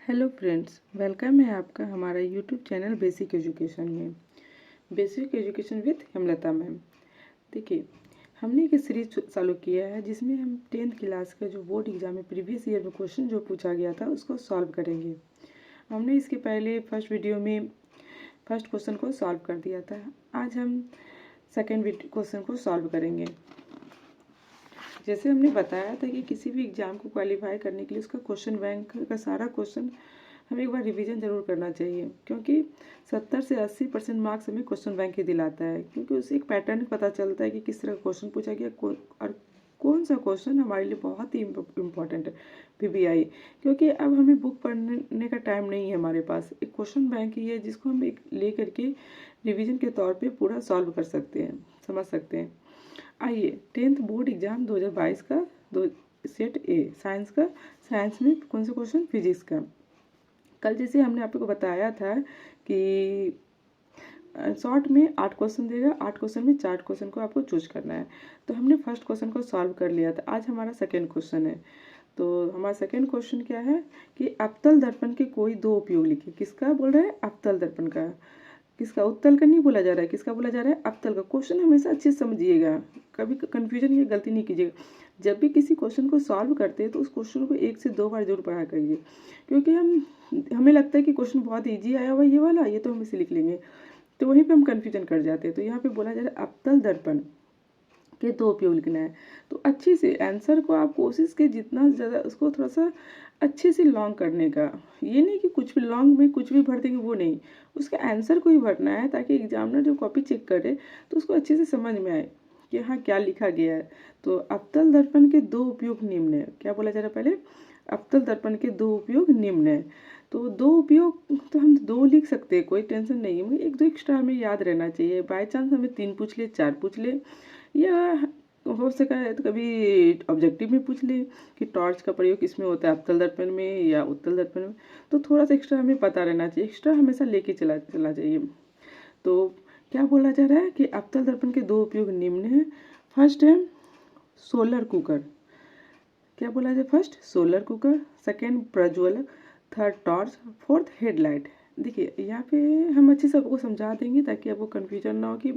Hello friends, welcome है आपका हमारा यूट्यूब चैनल बेसिक एजुकेशन में। Basic education with Hemlata ma'am. देखिए, हमने एक सीरीज चालू किया है जिसमें हम 10th क्लास का जो बोर्ड एग्जाम में प्रीवियस ईयर में क्वेश्चन जो पूछा गया था उसको सॉल्व करेंगे। हमने इसके पहले फर्स्ट वीडियो में फर्स्ट क्वेश्चन को सॉल्व कर दिया था। आज हम सेकेंड क्वेश्चन को सॉल्व करेंगे। जैसे हमने बताया था कि किसी भी एग्ज़ाम को क्वालिफाई करने के लिए उसका क्वेश्चन बैंक का सारा क्वेश्चन हमें एक बार रिवीजन ज़रूर करना चाहिए, क्योंकि 70 से 80% मार्क्स हमें क्वेश्चन बैंक ही दिलाता है, क्योंकि उससे एक पैटर्न पता चलता है कि किस तरह का क्वेश्चन पूछा गया और कौन सा क्वेश्चन हमारे लिए बहुत ही इम्पोर्टेंट है पीबीआई। क्योंकि अब हमें बुक पढ़ने का टाइम नहीं है, हमारे पास एक क्वेश्चन बैंक ही है जिसको हम एक ले करके रिविज़न के तौर पर पूरा सॉल्व कर सकते हैं, समझ सकते हैं। आइए, 10th बोर्ड एग्जाम 2022 का दो सेट ए साइंस का, साइंस में कौन सा क्वेश्चन, फिजिक्स का। कल जैसे हमने आपको बताया था कि शॉर्ट में 8 क्वेश्चन देगा, 8 क्वेश्चन में 4 क्वेश्चन को आपको चूज करना है। तो हमने फर्स्ट क्वेश्चन को सॉल्व कर लिया था। आज हमारा सेकेंड क्वेश्चन है। तो हमारा सेकेंड क्वेश्चन क्या है कि अवतल दर्पण के कोई दो उपयोग लिखिए। किसका बोल रहा है? अवतल दर्पण का। किसका? उत्तल का नहीं बोला जा रहा है, किसका बोला जा रहा है? अवतल का। क्वेश्चन हमेशा अच्छे से समझिएगा, कभी कन्फ्यूजन या गलती नहीं कीजिएगा। जब भी किसी क्वेश्चन को सॉल्व करते हैं तो उस क्वेश्चन को 1 से 2 बार जरूर पढ़ा करिए, क्योंकि हमें लगता है कि क्वेश्चन बहुत ईजी आया हुआ ये वाला, ये तो हम इसे लिख लेंगे, तो वहीं पे हम कन्फ्यूजन कर जाते हैं। तो यहाँ पे बोला जा रहा है अवतल दर्पण के दो उपयोग लिखना है। तो अच्छे से आंसर को आप कोशिश के जितना ज़्यादा उसको थोड़ा सा अच्छे से लॉन्ग करने का। ये नहीं कि कुछ भी लॉन्ग में कुछ भी भर देंगे, वो नहीं, उसका आंसर को ही भरना है, ताकि एग्जामिनर जो कॉपी चेक करे तो उसको अच्छे से समझ में आए कि हाँ क्या लिखा गया है। तो अवतल दर्पण के दो उपयोग निम्न है। क्या बोला जा रहा है? पहले अवतल दर्पण के दो उपयोग निम्न है। तो दो उपयोग तो हम दो लिख सकते हैं, कोई टेंशन नहीं है। एक दो एक्स्ट्रा हमें याद रहना चाहिए, बाई चांस हमें 3 पूछ ले, 4 पूछ ले, या हो सका है तो कभी ऑब्जेक्टिव में पूछ ले कि टॉर्च का प्रयोग किसमें होता है, अवतल दर्पण में या उत्तल दर्पण में। तो थोड़ा सा एक्स्ट्रा हमें पता रहना चाहिए, एक्स्ट्रा हमेशा लेके चला चाहिए। तो क्या बोला जा रहा है कि अवतल दर्पण के दो उपयोग निम्न है। फर्स्ट है सोलर कुकर। क्या बोला जाए? फर्स्ट सोलर कुकर, सेकेंड प्रज्वलक, थर्ड टॉर्च, फोर्थ हेडलाइट। देखिए, यहाँ पे हम अच्छे से आपको समझा देंगे ताकि आपको कन्फ्यूजन ना हो कि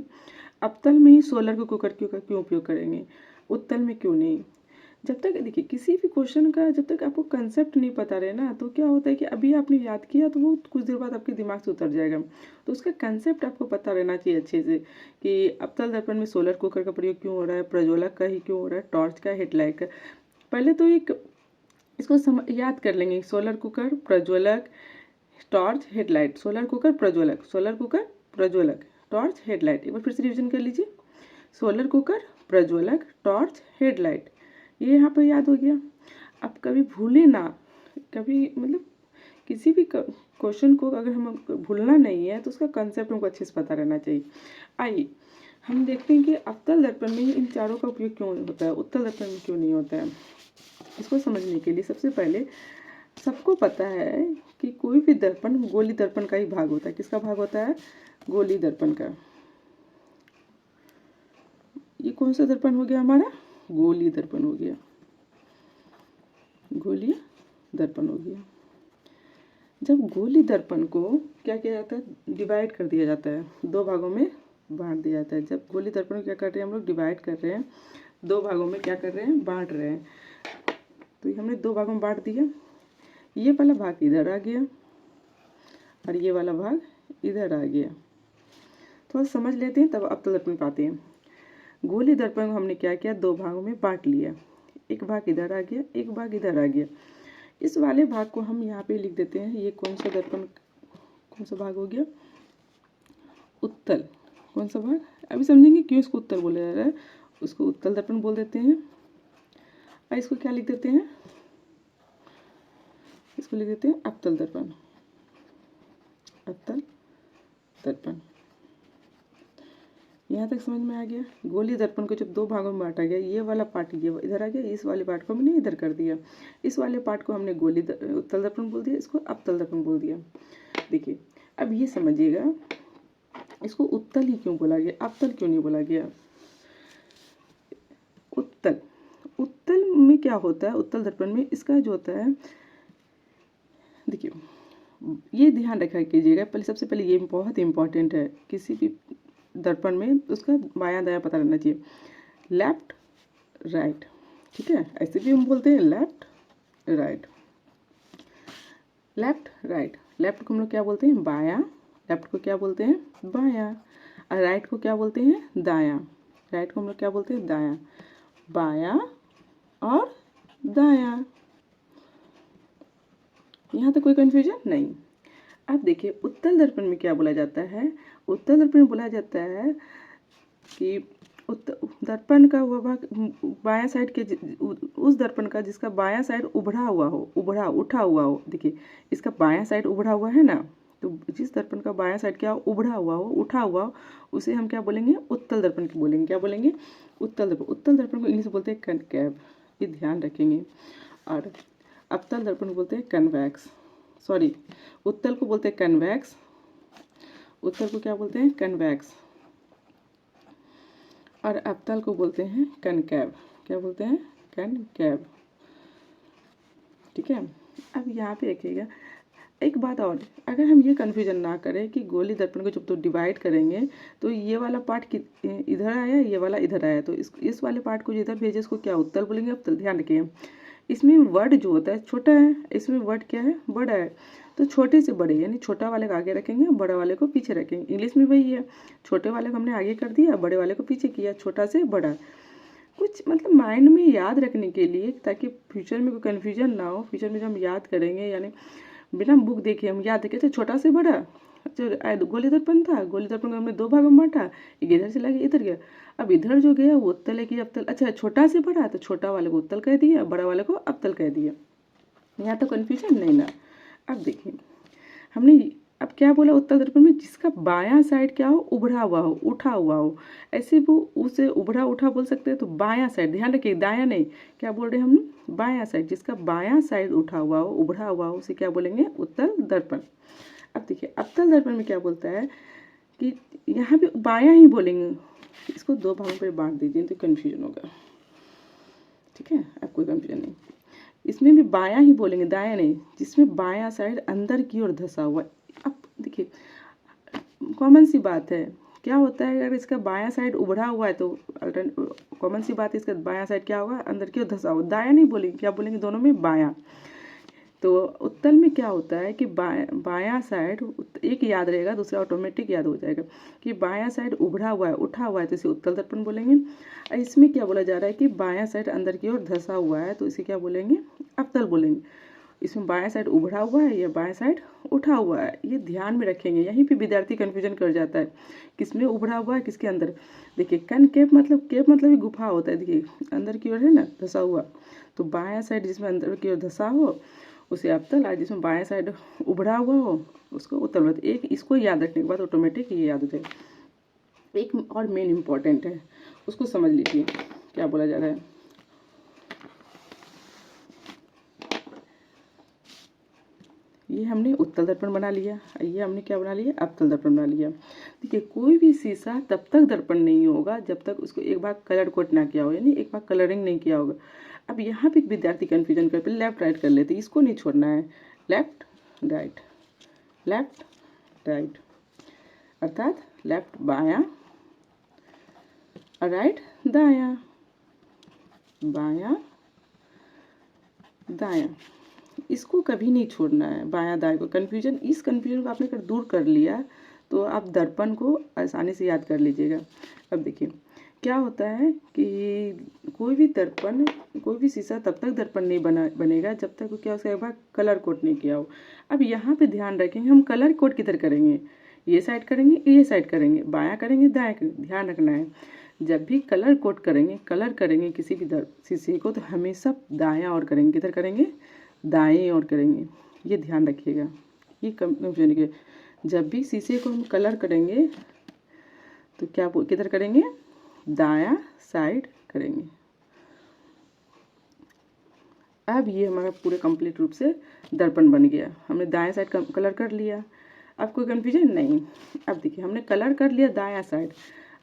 अवतल में ही सोलर को कुकर क्यों उपयोग करेंगे, उत्तल में क्यों नहीं। जब तक देखिए किसी भी क्वेश्चन का जब तक आपको कंसेप्ट नहीं पता रहे ना, तो क्या होता है कि अभी आपने याद किया तो वो कुछ देर बाद आपके दिमाग से उतर जाएगा। तो उसका कंसेप्ट आपको पता रहना चाहिए अच्छे से कि अवतल दर्पण में सोलर कुकर का प्रयोग क्यों हो रहा है, प्रज्वलक का ही क्यों हो रहा है, टॉर्च का, हेडलाइट का। पहले तो इसको याद कर लेंगे। सोलर कुकर, प्रज्वलक, टॉर्च, हेडलाइट। सोलर कुकर, प्रज्वलक, सोलर कुकर, प्रज्वलक, टॉर्च, हेडलाइट। एक बार फिर से रिविजन कर लीजिए। सोलर कुकर, प्रज्वलक, टॉर्च, हेडलाइट, ये यहाँ पर याद हो गया। अब कभी भूले ना, कभी मतलब किसी भी क्वेश्चन को अगर हम भूलना नहीं है तो उसका कंसेप्ट हमको अच्छे से पता रहना चाहिए। आइए हम देखते हैं कि अवतल दर्पण में इन चारों का उपयोग क्यों होता है, उत्तल दर्पण में क्यों नहीं होता है। इसको समझने के लिए सबसे पहले सबको पता है कि कोई भी दर्पण गोली दर्पण का ही भाग होता है। किसका भाग होता है? गोली दर्पण का। ये कौन सा दर्पण हो गया हमारा? गोली दर्पण हो गया, गोली दर्पण हो गया। जब गोली दर्पण को क्या किया जाता है? डिवाइड कर दिया जाता है, दो भागों में बांट दिया जाता है। जब गोली दर्पण को क्या कर रहे हैं हम लोग? डिवाइड कर रहे हैं, दो भागों में क्या कर रहे हैं? बांट रहे हैं। तो हमने दो भागों में बांट दिया, ये वाला भाग इधर आ गया और ये वाला भाग इधर आ गया। थोड़ा समझ लेते हैं तब अवतल दर्पण पाते हैं। गोली दर्पण को हमने क्या किया? दो भागों में बांट लिया, एक भाग इधर आ गया, एक भाग इधर आ गया। इस वाले भाग को हम यहाँ पे लिख देते हैं। ये कौन सा दर्पण, कौन सा भाग हो गया? उत्तल। कौन सा भाग? अभी समझेंगे क्यों इसको उत्तल बोला जा रहा है। उसको उत्तल दर्पण बोल देते हैं। और इसको क्या लिख देते हैं? इसको लिख देते हैं अवतल दर्पण, अवतल दर्पण। यहाँ तक समझ में आ गया। गोली दर्पण को जब दो भागों में बांटा गया, ये वाला पार्ट ये इधर आ गया, इस वाले पार्ट को हमने इधर कर दिया। इस वाले पार्ट को हमने उत्तल दर्पण बोल दिया, इसको अवतल दर्पण बोल दिया। देखिए अब ये समझिएगा, इसको उत्तल ही क्यों बोला गया, अवतल क्यों नहीं बोला गया? उत्तल, उत्तल में क्या होता है? उत्तल दर्पण में इसका जो होता है, देखिए ये ध्यान रखा कीजिएगा, पहले सबसे पहले ये बहुत इम्पॉर्टेंट है, किसी भी दर्पण में उसका बायां दायां पता रहना चाहिए, लेफ्ट राइट, ठीक है। ऐसे भी हम बोलते हैं left right, left right. Left को हम लोग क्या बोलते हैं, बायां। लेफ्ट को क्या बोलते हैं, बायां। और राइट को क्या बोलते हैं, दायां। राइट को हम लोग क्या बोलते हैं, दायां। बायां और दायां, यहाँ तो कोई कंफ्यूजन नहीं। अब देखिए उत्तल दर्पण में क्या बोला जाता है, उत्तल दर्पण में बोला जाता है कि दर्पण का वह भाग बायां साइड के उस दर्पण का जिसका बायां साइड उभड़ा हुआ हो, उभड़ा उठा हुआ हो। देखिए इसका बायां साइड उभड़ा हुआ है ना, तो जिस दर्पण का बायां साइड क्या उभड़ा हुआ हो, उठा हुआ हो, उसे हम क्या बोलेंगे, उत्तल दर्पण की बोलेंगे। क्या बोलेंगे, उत्तल दर्पण। उत्तल दर्पण को इंग्लिश में बोलते हैं कनकैव, ये ध्यान रखेंगे। और अवतल दर्पण को बोलते हैं कन्वैक्स, सॉरी उत्तल को बोलते हैं कन्वैक्स, उत्तल को क्या बोलते हैं, कन्वैक्स। और अवतल को बोलते हैं कनकैव। क्या बोलते हैं, कनकैव, ठीक है। अब यहाँ पे देखिएगा एक बात और, अगर हम ये कन्फ्यूजन ना करें कि गोली दर्पण को जब तो डिवाइड करेंगे तो ये वाला पार्ट इधर आया, ये वाला इधर आया, तो इस वाले पार्ट को इधर भेजे, इसको क्या उत्तल बोलेंगे, अवतल। ध्यान रखिए इसमें वर्ड जो होता है छोटा है, इसमें वर्ड क्या है, बड़ा है। तो छोटे से बड़े यानी छोटा वाले को आगे रखेंगे, बड़ा वाले को पीछे रखेंगे। इंग्लिश में वही है, छोटे वाले को हमने आगे कर दिया, बड़े वाले को पीछे किया, छोटा से बड़ा। कुछ मतलब माइंड में याद रखने के लिए, ताकि फ्यूचर में कोई कन्फ्यूजन ना हो। फ्यूचर में जब हम याद करेंगे यानी बिना बुक देखे हम याद रखें, छोटा से बड़ा, जो गोली दर्पण था, गोली दर्पण को हमने दो भागों में बांटा, एक इधर से लगे इधर गया। अब इधर जो गया वो उत्तल है कि अवतल, अच्छा छोटा से बड़ा, तो छोटा वाले को उत्तल कह दिया, बड़ा वाले को अवतल कह दिया। यहाँ तो कन्फ्यूजन नहीं ना। अब देखिए हमने अब क्या बोला, उत्तल दर्पण में जिसका बायां साइड क्या हो, उभड़ा हुआ हो, उठा हुआ हो, ऐसे वो उसे उभड़ा उठा बोल सकते हैं। तो बायां साइड, ध्यान रखिए दायां नहीं, क्या बोल रहे हैं हम, बायां साइड, जिसका बायां साइड उठा हुआ हो, उभड़ा हुआ हो, उसे क्या बोलेंगे, उत्तल दर्पण। अब देखिए अवतल दर्पण में क्या बोलता है कि यहाँ पे बायां ही बोलेंगे, इसको दो भागों पर बांट दीजिए तो कन्फ्यूजन होगा, ठीक है। अब कोई कन्फ्यूजन नहीं, इसमें भी बायां ही बोलेंगे, दायां नहीं, जिसमें बायां साइड अंदर की ओर धंसा हुआ। अब देखिए कॉमन सी बात है, क्या होता है अगर इसका बायां साइड उभड़ा हुआ है तो कॉमन सी बात है, इसका बायां साइड क्या होगा, अंदर की ओर धंसा हुआ। दायां नहीं बोलेंगे, क्या बोलेंगे, दोनों में बायां। तो उत्तल में क्या होता है कि बायां साइड एक याद रहेगा, दूसरा ऑटोमेटिक याद हो जाएगा कि बायां साइड उभड़ा हुआ है, उठा हुआ है, तो इसे उत्तल दर्पण बोलेंगे। इसमें क्या बोला जा रहा है कि बायां साइड अंदर की ओर धंसा हुआ है, तो इसे क्या बोलेंगे, अवतल बोलेंगे। इसमें बायां साइड उभड़ा हुआ है या बायां साइड उठा हुआ है, ये ध्यान में रखेंगे। यहीं पे विद्यार्थी कन्फ्यूजन कर जाता है, किसमें उभड़ा हुआ है, किसके अंदर। देखिए कनकेव मतलब, केव मतलब गुफा होता है, देखिए अंदर की ओर है ना धंसा हुआ, तो बायां साइड जिसमें अंदर की ओर धंसा हो उसे अवतल, और जिसमें बायां साइड उभड़ा हुआ हो उसको उत्तल बोलते। एक इसको याद रखने के बाद ऑटोमेटिक ये याद हो जाए। एक और मेन इम्पॉर्टेंट है, उसको समझ लीजिए क्या बोला जा रहा है। ये हमने उत्तल दर्पण बना लिया, ये हमने क्या बना लिया, अवतल दर्पण बना लिया। देखिए कोई भी शीशा तब तक दर्पण नहीं होगा जब तक उसको एक बार कलर कोट ना किया हो, यानी एक बार कलरिंग नहीं किया होगा। अब यहाँ पे एक विद्यार्थी कन्फ्यूजन कर पे लेफ्ट राइट कर लेते, इसको नहीं छोड़ना है, लेफ्ट राइट, लेफ्ट राइट, अर्थात लेफ्ट बायां और राइट दायां, बायां दायां, इसको कभी नहीं छोड़ना है, बायां दाएं को। कन्फ्यूजन, इस कन्फ्यूजन को आपने अगर दूर कर लिया तो आप दर्पण को आसानी से याद कर लीजिएगा। अब देखिए क्या होता है कि कोई भी दर्पण, कोई भी शीशा तब तक दर्पण नहीं बनेगा जब तक क्या उसका एक बार कलर कोट नहीं किया हो। अब यहाँ पे ध्यान रखेंगे, हम कलर कोट किधर करेंगे, ये साइड करेंगे, ये साइड करेंगे, बायां करेंगे, दायां करेंगे। ध्यान रखना है जब भी कलर कोट करेंगे, कलर करेंगे किसी भी शीशे को, तो हमेशा दायां और करेंगे, किधर करेंगे, दाएं और करेंगे, ये ध्यान रखिएगा। ये कन्फ्यूजन के, जब भी शीशे को हम कलर करेंगे तो क्या किधर करेंगे, दायां साइड करेंगे। अब ये हमारा पूरे कंप्लीट रूप से दर्पण बन गया, हमने दाएं साइड कलर कर लिया। अब कोई कन्फ्यूजन नहीं। अब देखिए हमने कलर कर लिया दायां साइड।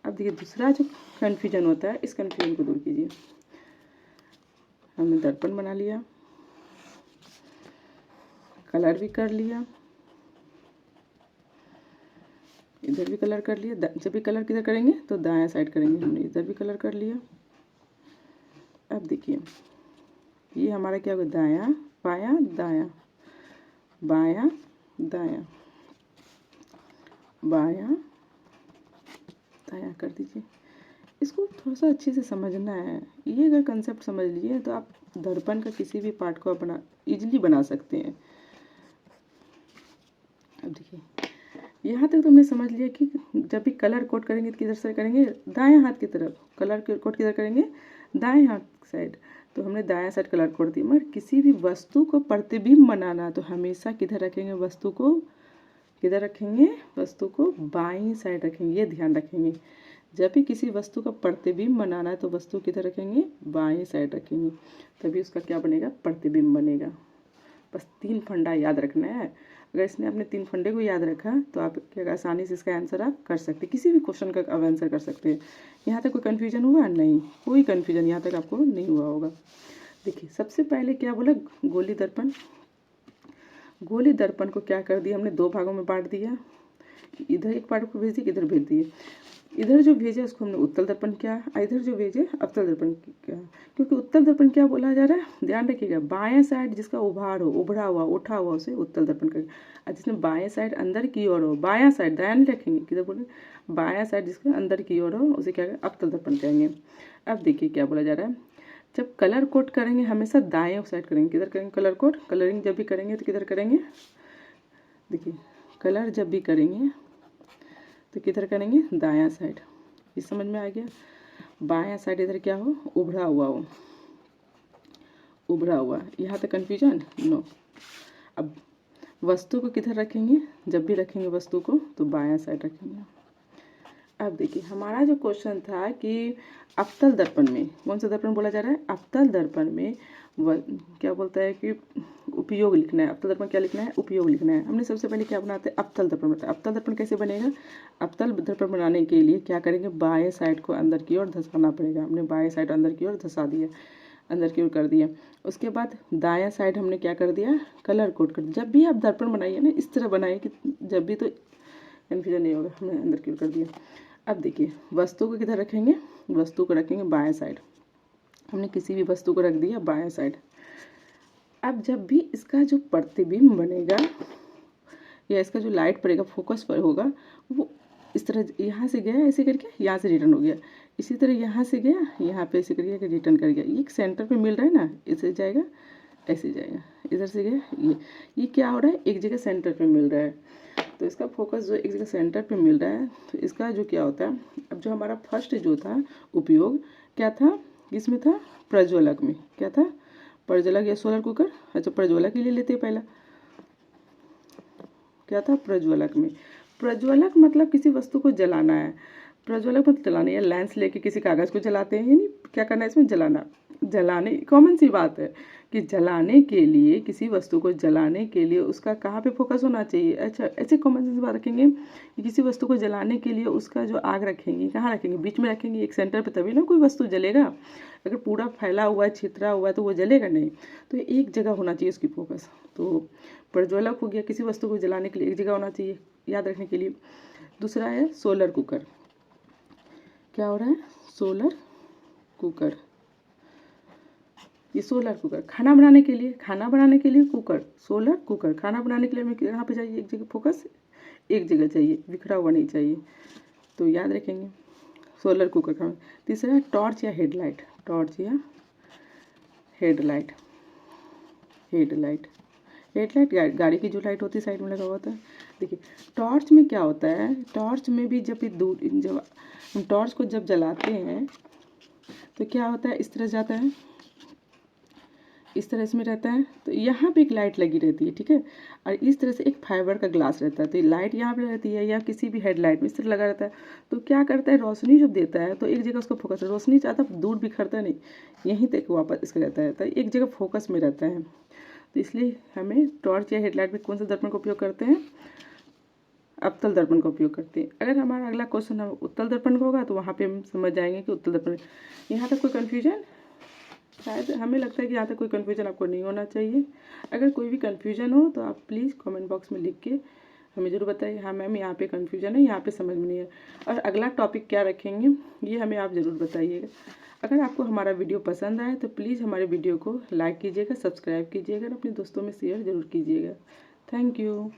अब देखिए दूसरा जो कन्फ्यूजन होता है, इस कन्फ्यूजन को दूर कीजिए। हमने दर्पण बना लिया, कलर भी कर लिया, इधर भी कलर कर लिया। जब भी कलर किधर करेंगे तो दायां साइड करेंगे, हमने इधर भी कलर कर लिया। अब देखिए ये हमारा क्या होगा, दायां बायां दायां, बायां दायां, बायां दायां कर दीजिए। इसको थोड़ा सा अच्छे से समझना है। ये अगर कंसेप्ट समझ लीजिए तो आप दर्पण का किसी भी पार्ट को अपना इजीली बना सकते हैं। अब देखिए यहाँ तक तो हमने समझ लिया कि जब भी कलर कोड करेंगे तो किधर से करेंगे, दाएं हाथ की तरफ। कलर कोड किधर करेंगे, दाएं हाथ साइड। तो हमने दायां साइड कलर कोड दिया। मगर किसी भी वस्तु को प्रतिबिंब बनाना तो हमेशा किधर रखेंगे, वस्तु को किधर रखेंगे, वस्तु को बाईं साइड रखेंगे। ये ध्यान रखेंगे, जब भी किसी वस्तु का प्रतिबिंब बनाना है तो वस्तु किधर रखेंगे, बाईं साइड रखेंगे, तभी उसका क्या बनेगा, प्रतिबिंब बनेगा। बस 3 फंडा याद रखना है। अगर इसने अपने 3 फंडे को याद रखा तो आप क्या आसानी से इसका आंसर आप कर सकते हैं, किसी भी क्वेश्चन का आप आंसर कर सकते हैं। यहाँ तक कोई कन्फ्यूजन हुआ नहीं, कोई कन्फ्यूजन यहाँ तक आपको नहीं हुआ होगा। देखिए सबसे पहले क्या बोला, गोली दर्पण। गोली दर्पण को क्या कर दिया हमने, 2 भागों में बांट दिया। इधर एक पार्ट को भेज दिया, इधर भेज दिए। इधर जो भेजे उसको हमने उत्तल दर्पण किया, इधर जो भेजे अवतल दर्पण किया। क्योंकि उत्तल दर्पण क्या बोला जा रहा है, ध्यान रखिएगा, बाएं साइड जिसका उभार हो, उभरा हुआ, उठा हुआ, उसे उत्तल दर्पण करेंगे। और जिसमें बाएं साइड अंदर की ओर हो, बायां साइड दायां नहीं रखेंगे, किधर बोले, बायां साइड जिसका अंदर की ओर हो उसे क्या करेंगे, अवतल दर्पण कहेंगे। अब देखिए क्या बोला जा रहा है, जब कलर कोड करेंगे हमेशा दाएं साइड करेंगे। किधर करेंगे कलर कोड, कलरिंग जब भी करेंगे तो किधर करेंगे, देखिए कलर जब भी करेंगे तो किधर करेंगे, दायां साइड। ये समझ में आ गया। बायां साइड इधर क्या हो, उभरा हुआ हो, उभरा हुआ। यहाँ तक कन्फ्यूजन नो। अब वस्तु को किधर रखेंगे, जब भी रखेंगे वस्तु को तो बायां साइड रखेंगे। अब देखिए हमारा जो क्वेश्चन था कि अवतल दर्पण में, कौन सा दर्पण बोला जा रहा है, अवतल दर्पण में क्या बोलता है कि उपयोग लिखना है। अवतल दर्पण क्या लिखना है, उपयोग लिखना है। हमने सबसे पहले क्या बनाते हैं, अवतल दर्पण बनाते हैं। अवतल दर्पण कैसे बनेगा, अवतल दर्पण बनाने के लिए क्या करेंगे, बाएं साइड को अंदर की ओर धंसाना पड़ेगा। हमने बाएं साइड अंदर की ओर धंसा दिया, अंदर की ओर कर दिया। उसके बाद दायां साइड हमने क्या कर दिया, कलर कोड कर दिया। जब भी आप दर्पण बनाइए ना इस तरह बनाइए कि जब भी तो कन्फ्यूजन नहीं होगा। हमने अंदर की ओर कर दिया। अब देखिए वस्तु को किधर रखेंगे, वस्तु को रखेंगे बाएं साइड। हमने किसी भी वस्तु को रख दिया बाएं साइड। अब जब भी इसका जो प्रतिबिंब बनेगा या इसका जो लाइट पड़ेगा, फोकस पर होगा, वो इस तरह यहाँ से गया ऐसे करके यहाँ से रिटर्न हो गया, इसी तरह यहाँ से गया यहाँ पे ऐसे करके रिटर्न कर गया। ये एक सेंटर पे मिल रहा है ना, इसे जाएगा ऐसे जाएगा, इधर से गया ये क्या हो रहा है, एक जगह सेंटर पे मिल रहा है। तो इसका फोकस जो एक जगह सेंटर पे मिल रहा है तो इसका जो क्या होता है, अब जो हमारा फर्स्ट जो था उपयोग क्या था, किसमें था, प्रज्वलक में। क्या था, प्रज्वलक या सोलर कुकर। अच्छा प्रज्वलक ही ले लेते हैं पहला, क्या था, प्रज्वलक में। प्रज्वलक मतलब किसी वस्तु को जलाना है। प्रज्वलक मतलब जलाना, या लेंस लेके किसी कागज़ को जलाते हैं, यानी क्या करना है इसमें, जलाना। जलाने कॉमन सी बात है कि जलाने के लिए, किसी वस्तु को जलाने के लिए उसका कहाँ पे फोकस होना चाहिए। अच्छा ऐसे कॉमन सेंस बात रखेंगे कि किसी वस्तु को जलाने के लिए उसका जो आग रखेंगे कहाँ रखेंगे, बीच में रखेंगे, एक सेंटर पे, तभी ना कोई वस्तु जलेगा। अगर पूरा फैला हुआ है, छितरा हुआ है तो वो जलेगा नहीं। तो एक जगह होना चाहिए उसकी फोकस। तो प्रज्वलक हो गया, किसी वस्तु को जलाने के लिए एक जगह होना चाहिए, याद रखने के लिए। दूसरा है सोलर कुकर। क्या हो रहा है, सोलर कुकर। ये सोलर कुकर खाना बनाने के लिए, खाना बनाने के लिए कुकर, सोलर कुकर। खाना बनाने के लिए हमें कहाँ पे चाहिए, एक जगह फोकस, एक जगह चाहिए, बिखरा हुआ नहीं चाहिए। तो याद रखेंगे सोलर कुकर का। तीसरा है टॉर्च या हेडलाइट। टॉर्च या हेडलाइट। हेडलाइट, हेडलाइट गाड़ी की जो लाइट होती है साइड में लगा हुआ होता है। देखिए टॉर्च में क्या होता है, टॉर्च में भी जब जब हम टॉर्च को जब जलाते हैं तो क्या होता है, इस तरह जाता है, इस तरह इसमें रहता है। तो यहाँ पे एक लाइट लगी रहती है, ठीक है, और इस तरह से एक फाइबर का ग्लास रहता है। तो ये लाइट यहाँ पे रहती है, या किसी भी हेडलाइट में इस तरह लगा रहता है। तो क्या करता है, रोशनी जब देता है तो एक जगह उसका फोकस, रोशनी ज़्यादा दूर बिखरता नहीं, यहीं तक वापस इसका रहता है, तो एक जगह फोकस में रहता है। तो इसलिए हमें टॉर्च या हेडलाइट में कौन सा दर्पण का उपयोग करते हैं, अवतल दर्पण का उपयोग करते हैं। अगर हमारा अगला क्वेश्चन उत्तल दर्पण का होगा तो वहाँ पे हम समझ जाएंगे कि उत्तल दर्पण। यहाँ तक कोई कन्फ्यूजन शायद हमें लगता है कि यहाँ तक कोई कन्फ्यूजन आपको नहीं होना चाहिए। अगर कोई भी कन्फ्यूजन हो तो आप प्लीज़ कमेंट बॉक्स में लिख के हमें ज़रूर बताइए, हाँ मैम यहाँ पे कन्फ्यूजन है, यहाँ पे समझ में नहीं है, और अगला टॉपिक क्या रखेंगे ये हमें आप ज़रूर बताइएगा। अगर आपको हमारा वीडियो पसंद आए तो प्लीज़ हमारे वीडियो को लाइक कीजिएगा, सब्सक्राइब कीजिएगा और अपने दोस्तों में शेयर ज़रूर कीजिएगा। Thank you.